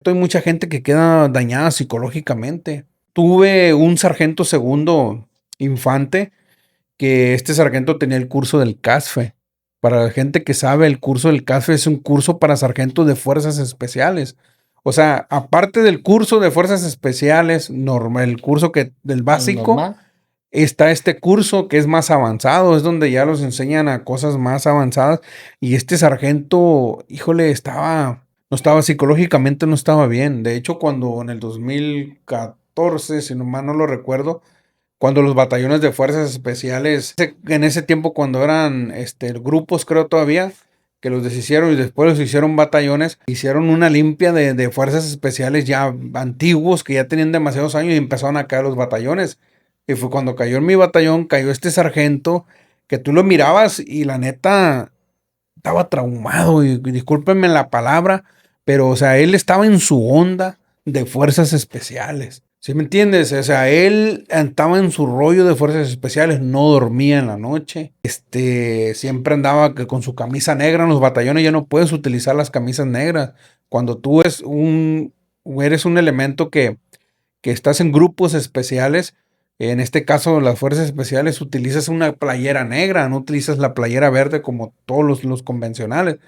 Hay mucha gente que queda dañada psicológicamente. Tuve un sargento segundo infante, que este sargento tenía el curso del CASFE. Para la gente que sabe, el curso del CASFE es un curso para sargentos de fuerzas especiales. O sea, aparte del curso de fuerzas especiales, normal, el curso del El básico, normal. está este curso que es más avanzado, es donde ya los enseñan a cosas más avanzadas. Y este sargento, híjole, no estaba psicológicamente, no estaba bien. De hecho, cuando en el 2014, si no mal no lo recuerdo, cuando los batallones de fuerzas especiales, en ese tiempo cuando eran grupos, creo todavía, que los deshicieron y después los hicieron batallones, hicieron una limpia de fuerzas especiales ya antiguos, que ya tenían demasiados años y empezaron a caer los batallones. Y fue cuando cayó en mi batallón, cayó este sargento, que tú lo mirabas y la neta estaba traumado, y discúlpenme la palabra, pero o sea, él estaba en su onda de fuerzas especiales. ¿Sí me entiendes? O sea, él estaba en su rollo de fuerzas especiales, no dormía en la noche. Siempre andaba con su camisa negra. En los batallones ya no puedes utilizar las camisas negras. Cuando tú eres un elemento que estás en grupos especiales, en este caso las fuerzas especiales, utilizas una playera negra, no utilizas la playera verde como todos los convencionales.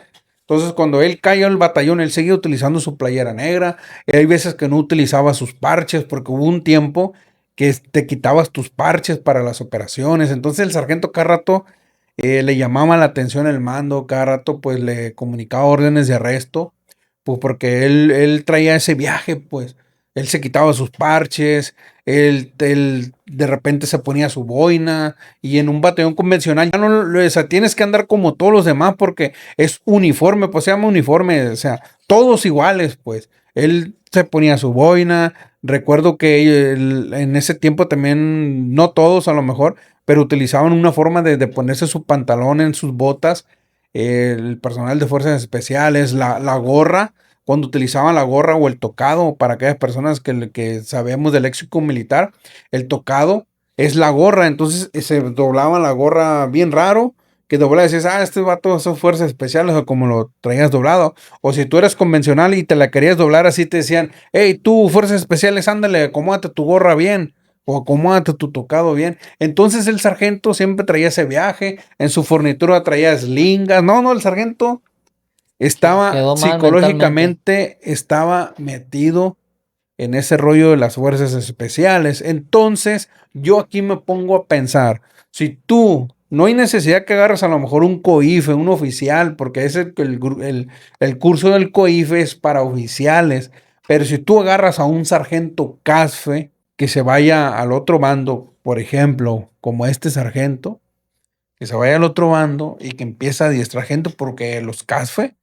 Entonces, cuando él cayó al batallón, él seguía utilizando su playera negra. Hay veces que no utilizaba sus parches, porque hubo un tiempo que te quitabas tus parches para las operaciones. Entonces, el sargento cada rato le llamaba la atención el mando, cada rato pues le comunicaba órdenes de arresto, pues porque él traía ese viaje, pues. Él se quitaba sus parches, él de repente se ponía su boina, y en un batallón convencional ya no, o sea, tienes que andar como todos los demás porque es uniforme, pues se llama uniforme, o sea, todos iguales, pues. Él se ponía su boina. Recuerdo que en ese tiempo también, no todos a lo mejor, pero utilizaban una forma de ponerse su pantalón en sus botas. El personal de fuerzas especiales, la gorra, cuando utilizaban la gorra o el tocado, para aquellas personas que sabemos del léxico militar, el tocado es la gorra. Entonces se doblaban la gorra bien raro, que doblaba y decías, este vato son fuerzas especiales, o como lo traías doblado. O si tú eres convencional y te la querías doblar así, te decían, hey, tú, fuerzas especiales, ándale, acomódate tu gorra bien, o acomódate tu tocado bien. Entonces el sargento siempre traía ese viaje, en su fornitura traía slingas. No, no, el sargento estaba Quedó mal mentalmente. psicológicamente, estaba metido en ese rollo de las fuerzas especiales. Entonces, yo aquí me pongo a pensar, si tú no hay necesidad que agarres a lo mejor un COIFE, un oficial, porque el curso del COIFE es para oficiales, pero si tú agarras a un sargento CASFE que se vaya al otro bando, por ejemplo, como este sargento, que se vaya al otro bando y que empieza a adiestrar gente, porque los CASFE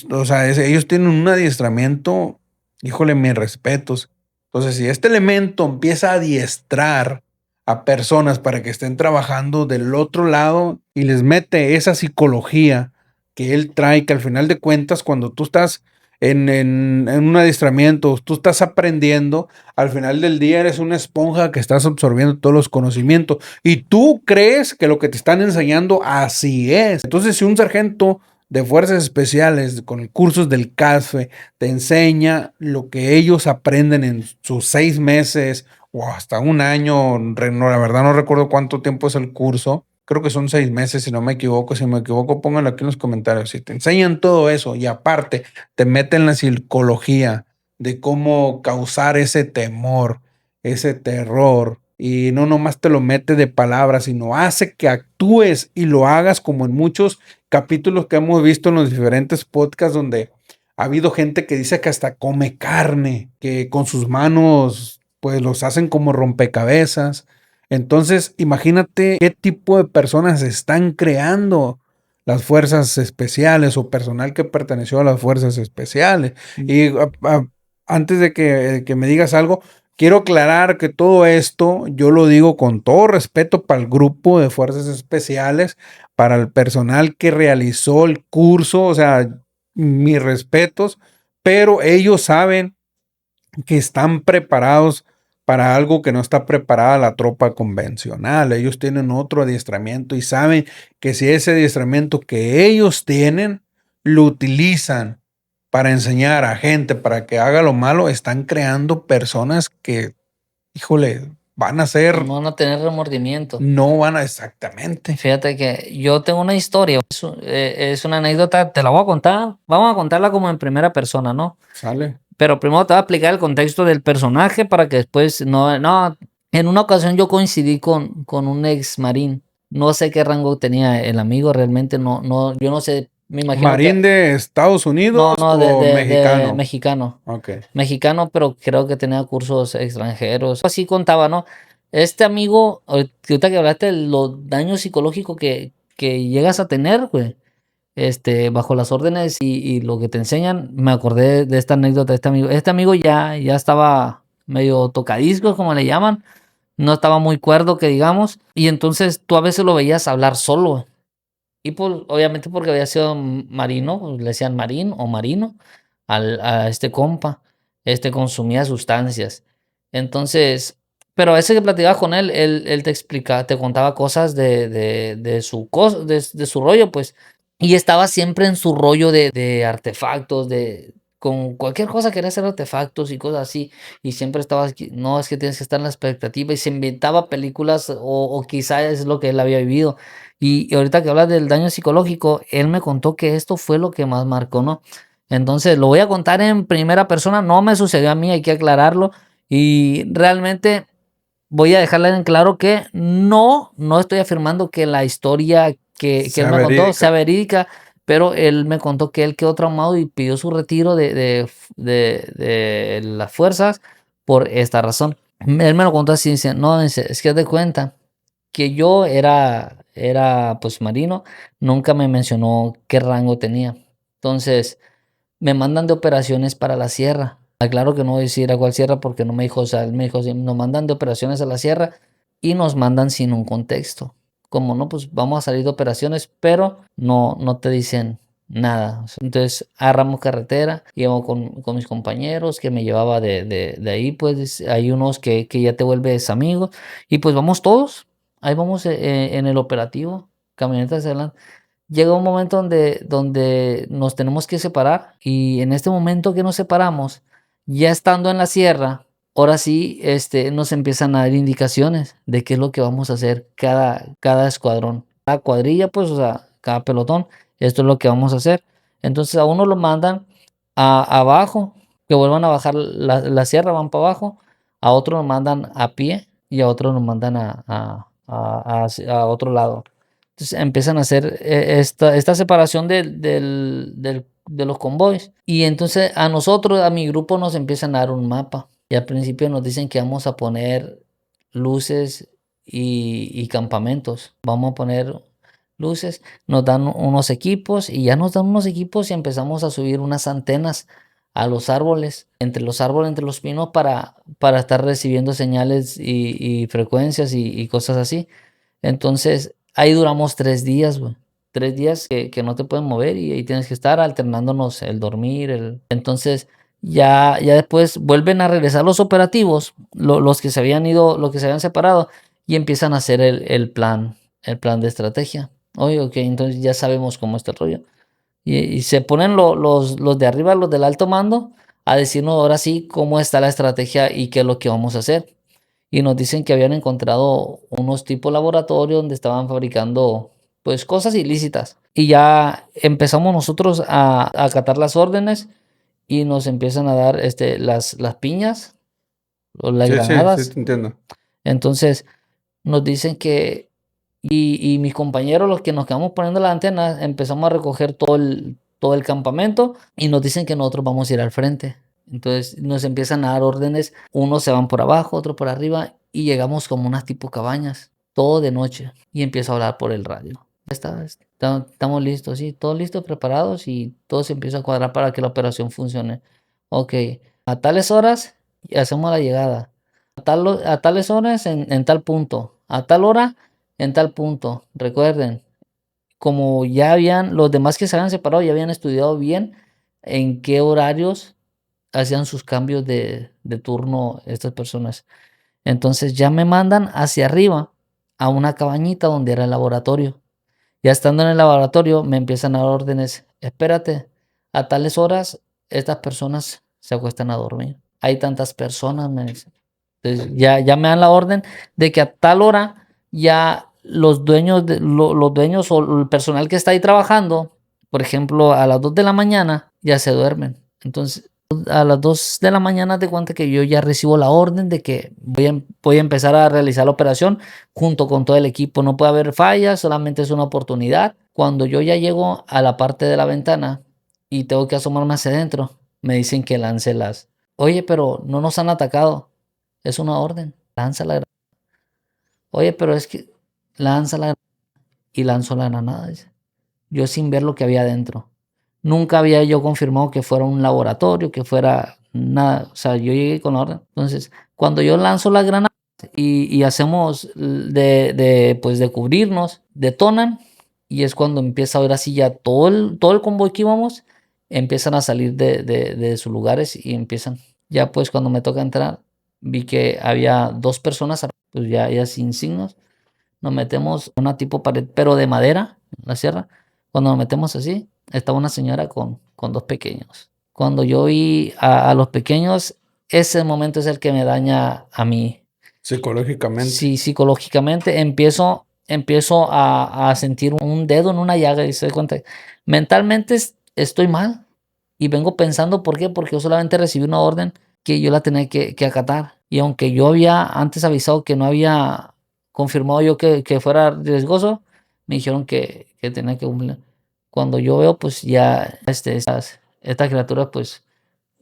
o sea, ellos tienen un adiestramiento, híjole, mis respetos. Entonces, si este elemento empieza a adiestrar a personas para que estén trabajando del otro lado y les mete esa psicología que él trae, que al final de cuentas, cuando tú estás en un adiestramiento, tú estás aprendiendo, al final del día eres una esponja que estás absorbiendo todos los conocimientos. Y tú crees que lo que te están enseñando así es. Entonces, si un sargento de fuerzas especiales con cursos del CASFE te enseña lo que ellos aprenden en sus 6 meses o hasta un año, la verdad no recuerdo cuánto tiempo es el curso. Creo que son 6 meses, si no me equivoco. Si me equivoco, pónganlo aquí en los comentarios. Si te enseñan todo eso y aparte te meten la psicología de cómo causar ese temor, ese terror, y no nomás te lo mete de palabras, sino hace que actúes y lo hagas, como en muchos capítulos que hemos visto en los diferentes podcasts, donde ha habido gente que dice que hasta come carne, que con sus manos pues los hacen como rompecabezas. Entonces, imagínate qué tipo de personas están creando las fuerzas especiales o personal que perteneció a las fuerzas especiales. Y antes de que me digas algo, quiero aclarar que todo esto yo lo digo con todo respeto para el grupo de fuerzas especiales, para el personal que realizó el curso, o sea, mis respetos, pero ellos saben que están preparados para algo que no está preparada la tropa convencional. Ellos tienen otro adiestramiento y saben que si ese adiestramiento que ellos tienen lo utilizan para enseñar a gente para que haga lo malo, están creando personas que, híjole, van a ser, No van a tener remordimiento. no van a exactamente. Fíjate que yo tengo una historia, es una anécdota, te la voy a contar, vamos a contarla como en primera persona, ¿no? Sale. Pero primero te voy a explicar el contexto del personaje para que después, no, en una ocasión yo coincidí con un ex marín, no sé qué rango tenía el amigo, realmente yo no sé, me imagino que, ¿Marín de Estados Unidos no, o de mexicano? mexicano. Ok. Mexicano, pero creo que tenía cursos extranjeros. Así contaba, ¿no? Este amigo, ahorita que hablaste de los daños psicológicos que llegas a tener, güey, bajo las órdenes y lo que te enseñan, me acordé de esta anécdota de este amigo. Este amigo ya estaba medio tocadiscos, como le llaman, no estaba muy cuerdo, que digamos, y entonces tú a veces lo veías hablar solo. Y pues, obviamente porque había sido marino, pues, le decían marín o marino a este compa. Consumía sustancias. Entonces, pero a veces que platicabas con él, él te explicaba, te contaba cosas de su rollo, pues. Y estaba siempre en su rollo de artefactos, con cualquier cosa quería hacer artefactos y cosas así. Y siempre estaba, no, es que tienes que estar en la expectativa. Y se inventaba películas, o quizás es lo que él había vivido. Y ahorita que hablas del daño psicológico, él me contó que esto fue lo que más marcó, ¿no? Entonces, lo voy a contar en primera persona, no me sucedió a mí, hay que aclararlo. Y realmente voy a dejarle en claro que no estoy afirmando que la historia que él Sea me contó sea verídica. verídica, pero él me contó que él quedó traumado y pidió su retiro de las fuerzas por esta razón. Él me lo contó así, dice, no, dice, es que haz de cuenta que yo era pues marino, nunca me mencionó qué rango tenía. Entonces, me mandan de operaciones para la sierra. Aclaro que no voy a decir a cuál sierra porque no me dijo, o sea, él me dijo, sí, nos mandan de operaciones a la sierra y nos mandan sin un contexto. Como no, pues vamos a salir de operaciones, pero no te dicen nada. O sea, entonces agarramos carretera, íbamos con mis compañeros que me llevaba de ahí, pues hay unos que ya te vuelves amigo y pues vamos todos. Ahí vamos en el operativo, camionetas adelante. Llega un momento donde nos tenemos que separar y en este momento que nos separamos, ya estando en la sierra, ahora sí nos empiezan a dar indicaciones de qué es lo que vamos a hacer cada escuadrón, cada cuadrilla, pues, o sea, cada pelotón, esto es lo que vamos a hacer. Entonces a uno lo mandan abajo, que vuelvan a bajar la sierra, van para abajo, a otro lo mandan a pie y a otro lo mandan a otro lado. Entonces empiezan a hacer esta separación de los convoys. Y entonces a nosotros, a mi grupo, nos empiezan a dar un mapa. Y al principio nos dicen que vamos a poner luces y campamentos. Vamos a poner luces, nos dan unos equipos y ya nos dan unos equipos y empezamos a subir unas antenas a los árboles, entre los pinos para estar recibiendo señales y frecuencias y cosas así. Entonces, ahí duramos 3 días, güey. 3 días que no te pueden mover y ahí tienes que estar alternándonos el dormir. Entonces, ya después vuelven a regresar los operativos, los que se habían ido, los que se habían separado, y empiezan a hacer el plan de estrategia. Oye, ok, entonces ya sabemos cómo está el rollo. Y se ponen los de arriba, los del alto mando, a decirnos ahora sí cómo está la estrategia y qué es lo que vamos a hacer. Y nos dicen que habían encontrado unos tipos laboratorios donde estaban fabricando pues cosas ilícitas. Y ya empezamos nosotros a acatar las órdenes y nos empiezan a dar las piñas o las Sí, sí, sí, granadas. te entiendo. Entonces nos dicen que, y mis compañeros, los que nos quedamos poniendo las antenas, empezamos a recoger todo el campamento y nos dicen que nosotros vamos a ir al frente. Entonces nos empiezan a dar órdenes, unos se van por abajo, otros por arriba y llegamos como unas tipo cabañas, todo de noche y empiezo a hablar por el radio. Estamos listos, sí, todos listos, preparados y todo se empieza a cuadrar para que la operación funcione. Ok, a tales horas hacemos la llegada. A tales horas en tal punto, a tal hora en tal punto. Recuerden, como ya los demás que se habían separado, ya habían estudiado bien en qué horarios hacían sus cambios de turno estas personas. Entonces ya me mandan hacia arriba a una cabañita donde era el laboratorio. Ya estando en el laboratorio me empiezan a dar órdenes, espérate, a tales horas estas personas se acuestan a dormir. Hay tantas personas, me dicen. Entonces, ya me dan la orden de que a tal hora ya los dueños, los dueños o el personal que está ahí trabajando, por ejemplo, a las 2 de la mañana ya se duermen. Entonces, a las 2 de la mañana te cuenta que yo ya recibo la orden de que voy a empezar a realizar la operación junto con todo el equipo. No puede haber fallas, solamente es una oportunidad. Cuando yo ya llego a la parte de la ventana y tengo que asomarme hacia adentro, me dicen que lance las. Oye, pero no nos han atacado. Es una orden. Lanza la granada. Oye, pero es que lanza la granada. Y lanzó la granada, dice. Yo sin ver lo que había adentro. Nunca había yo confirmado que fuera un laboratorio, que fuera nada. O sea, yo llegué con la orden. Entonces, cuando yo lanzo la granada y hacemos pues de cubrirnos, detonan. Y es cuando empieza ahora sí ya todo el convoy que íbamos, empiezan a salir de sus lugares y empiezan. Ya pues cuando me toca entrar, vi que había 2 personas, pues ya sin signos. Nos metemos a una tipo pared, pero de madera, en la sierra. Cuando nos metemos así, estaba una señora con 2 pequeños. Cuando yo vi a los pequeños, ese momento es el que me daña a mí. Psicológicamente. Sí, psicológicamente empiezo a sentir un dedo en una llaga y se da cuenta. Mentalmente estoy mal y vengo pensando, ¿por qué? Porque yo solamente recibí una orden que yo la tenía que acatar. Y aunque yo había antes avisado que no había confirmado yo que fuera riesgoso, me dijeron que tenía que cumplir. Cuando yo veo, pues ya estas criaturas, pues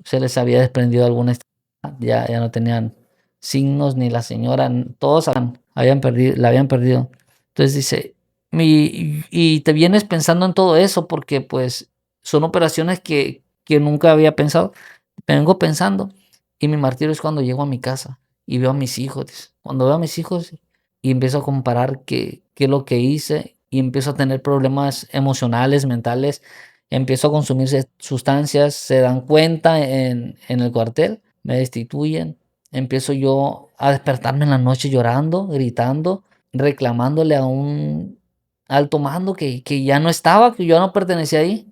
se les había desprendido alguna extremidad, ya no tenían signos, ni la señora, todos habían perdido, la habían perdido. Entonces dice, y te vienes pensando en todo eso porque pues son operaciones que nunca había pensado. Me vengo pensando y mi martirio es cuando llego a mi casa y veo a mis hijos. Dice. Cuando veo a mis hijos y empiezo a comparar qué es lo que hice y empiezo a tener problemas emocionales, mentales, empiezo a consumir sustancias, se dan cuenta en el cuartel, me destituyen, empiezo yo a despertarme en la noche llorando, gritando, reclamándole a un alto mando que ya no estaba, que yo no pertenecía ahí.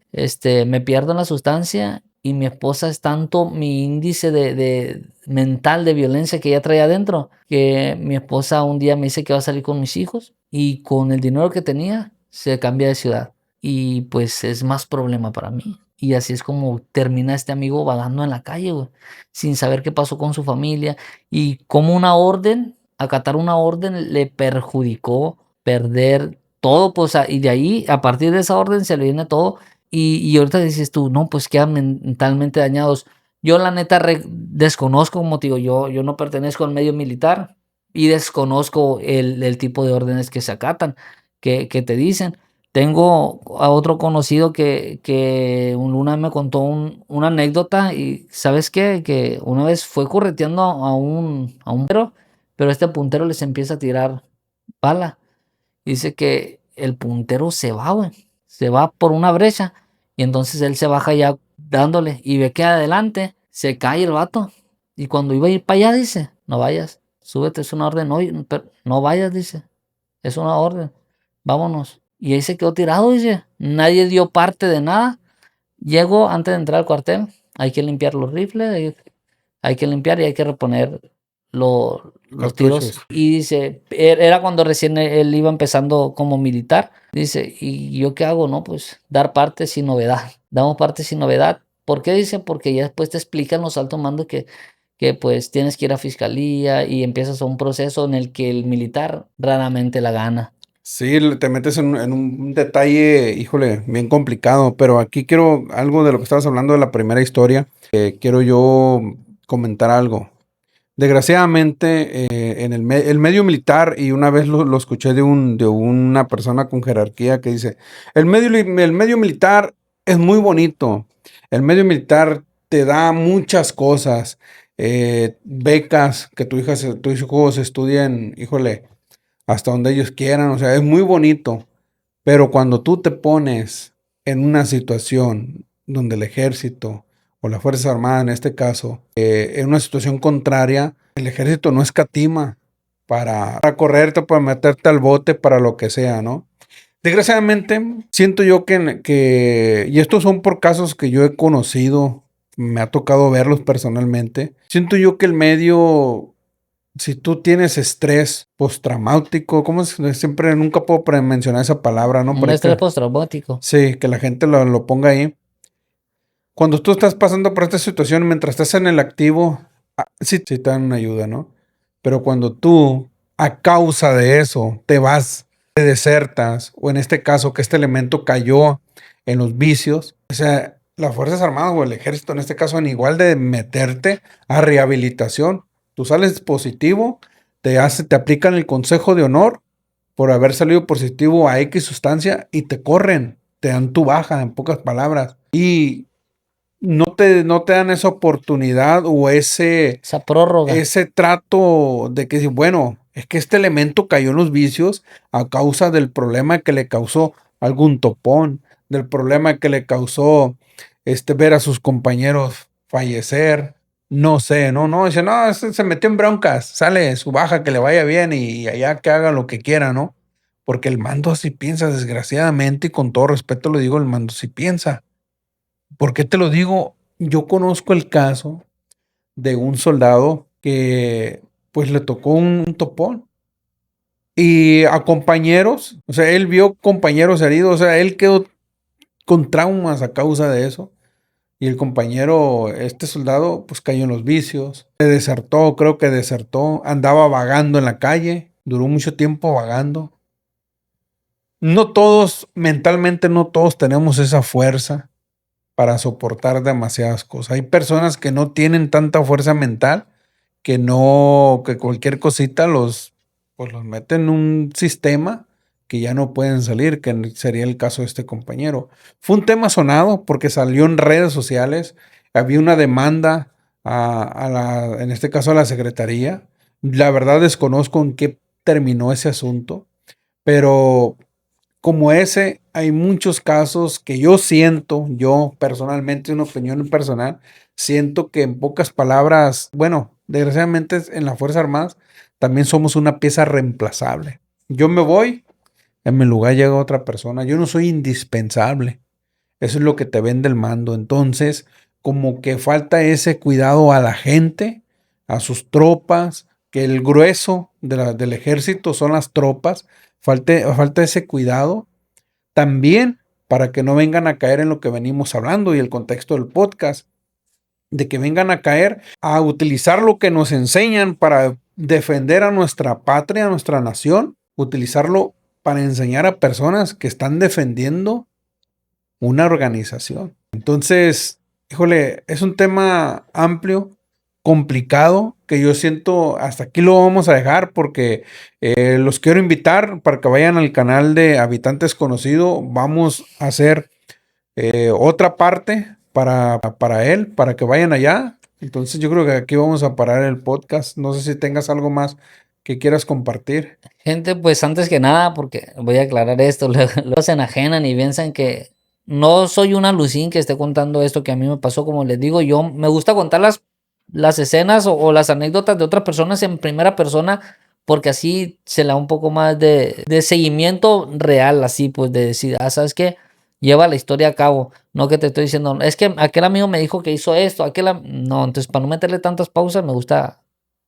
Me pierdo en la sustancia y mi esposa es tanto mi índice de mental de violencia que ella traía adentro, que mi esposa un día me dice que va a salir con mis hijos y con el dinero que tenía se cambia de ciudad y pues es más problema para mí. Y así es como termina este amigo vagando en la calle, güey, sin saber qué pasó con su familia y cómo acatar una orden le perjudicó perder todo, pues, y de ahí, a partir de esa orden se le viene todo y ahorita dices tú, no, pues quedan mentalmente dañados. Yo la neta desconozco, como te digo, yo no pertenezco al medio militar y desconozco el tipo de órdenes que se acatan, que te dicen. Tengo a otro conocido que una vez me contó una anécdota y ¿sabes qué? Que una vez fue correteando a un pero este puntero les empieza a tirar bala. Dice que el puntero se va, güey. Se va por una brecha y entonces él se baja ya dándole y ve que adelante se cae el vato. Y cuando iba a ir para allá, dice, no vayas, súbete, es una orden, no vayas, dice, es una orden, vámonos. Y ahí se quedó tirado, dice, nadie dio parte de nada. Llego antes de entrar al cuartel, hay que limpiar los rifles, hay que limpiar y hay que reponer los tiros. Cartuchos. Y dice, era cuando recién él iba empezando como militar. Dice, ¿y yo qué hago? No, pues dar parte sin novedad. Damos parte sin novedad. ¿Por qué? Dice, porque ya después te explican los altos mandos que pues tienes que ir a fiscalía y empiezas un proceso en el que el militar raramente la gana. Sí, te metes en un detalle, híjole, bien complicado, pero aquí quiero algo de lo que estabas hablando de la primera historia. Quiero yo comentar algo. Desgraciadamente, el medio militar, y una vez lo escuché de una persona con jerarquía que dice, el medio militar es muy bonito, el medio militar te da muchas cosas, becas, que tus hijos estudien, híjole, hasta donde ellos quieran, o sea, es muy bonito, pero cuando tú te pones en una situación donde el ejército o las Fuerzas Armadas en este caso, en una situación contraria, el ejército no escatima para correrte, para meterte al bote, para lo que sea, ¿no? Desgraciadamente, siento yo y estos son por casos que yo he conocido me ha tocado verlos personalmente. Siento yo que el medio, si tú tienes estrés postraumático, ¿cómo es? Siempre nunca puedo mencionar esa palabra, ¿no? Un Para estrés que, postraumático. sí, que la gente lo ponga ahí. Cuando tú estás pasando por esta situación, mientras estás en el activo, sí te dan una ayuda, ¿no? Pero cuando tú, a causa de eso, te vas, te desertas, o en este caso que este elemento cayó en los vicios, o sea, las Fuerzas Armadas o el Ejército en este caso, en igual de meterte a rehabilitación, tú sales positivo, te aplican el consejo de honor por haber salido positivo a X sustancia y te corren, te dan tu baja, en pocas palabras. Y no te dan esa oportunidad o Esa prórroga. ese trato de que, bueno, es que este elemento cayó en los vicios a causa del problema que le causó algún topón, del problema que le causó ver a sus compañeros fallecer, no sé, no, dice, no, se metió en broncas, sale su baja, que le vaya bien y allá que haga lo que quiera, ¿no? Porque el mando así piensa, desgraciadamente, y con todo respeto lo digo, el mando así piensa. ¿Por qué te lo digo? Yo conozco el caso de un soldado que pues le tocó un topón y a compañeros, o sea, él vio compañeros heridos, o sea, él quedó con traumas a causa de eso. Y el compañero, este soldado, pues cayó en los vicios, se desertó, creo que desertó, andaba vagando en la calle, duró mucho tiempo vagando. No todos, mentalmente no todos tenemos esa fuerza para soportar demasiadas cosas. Hay personas que no tienen tanta fuerza mental que cualquier cosita pues los mete en un sistema que ya no pueden salir, que sería el caso de este compañero. Fue un tema sonado porque salió en redes sociales, había una demanda en este caso a la secretaría. La verdad desconozco en qué terminó ese asunto, pero como ese, hay muchos casos que yo personalmente, una opinión personal, siento que en pocas palabras, bueno, desgraciadamente en las Fuerzas Armadas también somos una pieza reemplazable. Yo me voy, en mi lugar llega otra persona, yo no soy indispensable. Eso es lo que te vende el mando. Entonces, como que falta ese cuidado a la gente, a sus tropas, que el grueso del ejército son las tropas, falta ese cuidado también para que no vengan a caer en lo que venimos hablando y el contexto del podcast, de que vengan a caer a utilizar lo que nos enseñan para defender a nuestra patria, a nuestra nación, utilizarlo para enseñar a personas que están defendiendo una organización. Entonces, híjole, es un tema amplio, complicado, que yo siento hasta aquí lo vamos a dejar porque los quiero invitar para que vayan al canal de Habitantes Conocido. Vamos a hacer otra parte para él, para que vayan allá. Entonces yo creo que aquí vamos a parar el podcast. No sé si tengas algo más que quieras compartir. Gente, pues antes que nada, porque voy a aclarar esto, luego se enajenan y piensan que no soy una Lucín que esté contando esto que a mí me pasó. Como les digo, yo me gusta contar las escenas o las anécdotas de otras personas en primera persona, porque así se le da un poco más de seguimiento real, así pues de decir, ¿sabes qué? Lleva la historia a cabo, no que te estoy diciendo, es que aquel amigo me dijo que hizo esto, no, entonces para no meterle tantas pausas, me gusta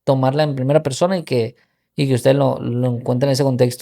tomarla en primera persona y que usted lo encuentre en ese contexto.